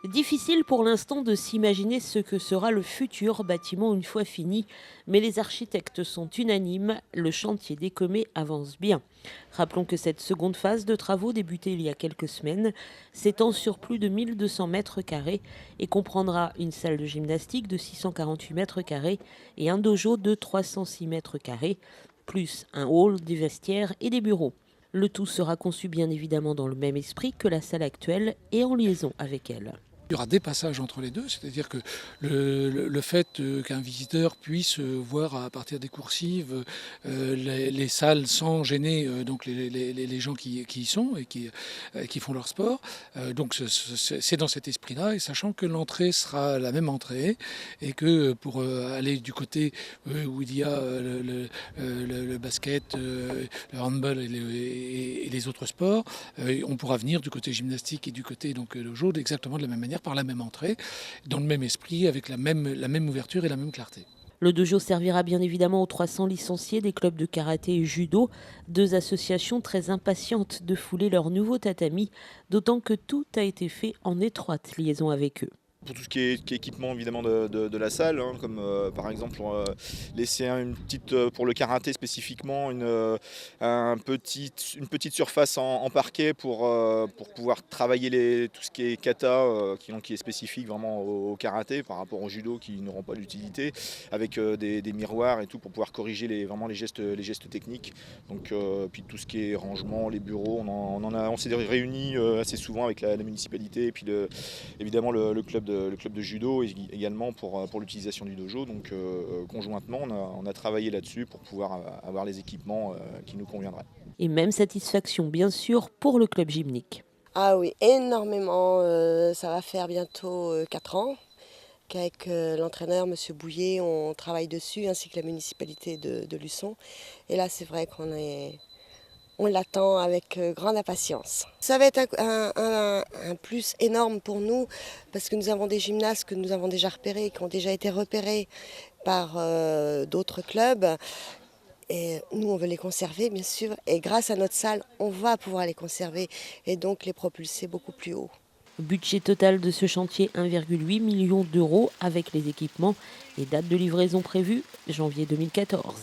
Difficile pour l'instant de s'imaginer ce que sera le futur bâtiment une fois fini, mais les architectes sont unanimes, le chantier des Commets avance bien. Rappelons que cette seconde phase de travaux débutée il y a quelques semaines s'étend sur plus de 1200 mètres carrés et comprendra une salle de gymnastique de 648 mètres carrés et un dojo de 306 mètres carrés, plus un hall, des vestiaires et des bureaux. Le tout sera conçu bien évidemment dans le même esprit que la salle actuelle et en liaison avec elle. Il y aura des passages entre les deux, c'est-à-dire que le fait qu'un visiteur puisse voir à partir des coursives les salles sans gêner donc les gens qui y sont et qui font leur sport. Donc c'est dans cet esprit-là, et sachant que l'entrée sera la même entrée et que pour aller du côté où il y a le basket, le handball et les autres sports, on pourra venir du côté gymnastique et du côté donc dojo exactement de la même manière, par la même entrée, dans le même esprit, avec la même ouverture et la même clarté. Le dojo servira bien évidemment aux 300 licenciés des clubs de karaté et judo, deux associations très impatientes de fouler leur nouveau tatami, d'autant que tout a été fait en étroite liaison avec eux. Pour tout ce qui est équipement évidemment de la salle, hein, comme par exemple laisser une petite, pour le karaté spécifiquement, une petite surface en parquet pour pouvoir travailler tout ce qui est kata, qui est spécifique vraiment au karaté par rapport au judo qui n'auront pas d'utilité, avec des miroirs et tout pour pouvoir corriger vraiment les gestes techniques. Donc, puis tout ce qui est rangement, les bureaux, on s'est réunis assez souvent avec la municipalité et puis évidemment le club de judo également pour l'utilisation du dojo. Donc conjointement, on a travaillé là-dessus pour pouvoir avoir les équipements qui nous conviendraient. Et même satisfaction bien sûr pour le club gymnique. Ah oui, énormément. Ça va faire bientôt 4 ans qu'avec l'entraîneur, M. Bouillet, on travaille dessus, ainsi que la municipalité de Luçon. Et là, c'est vrai on l'attend avec grande impatience. Ça va être un plus énorme pour nous parce que nous avons des gymnastes que nous avons déjà repérés, qui ont déjà été repérés par d'autres clubs. Et nous, on veut les conserver, bien sûr. Et grâce à notre salle, on va pouvoir les conserver et donc les propulser beaucoup plus haut. Budget total de ce chantier 1,8 million d'euros avec les équipements et date de livraison prévue janvier 2014.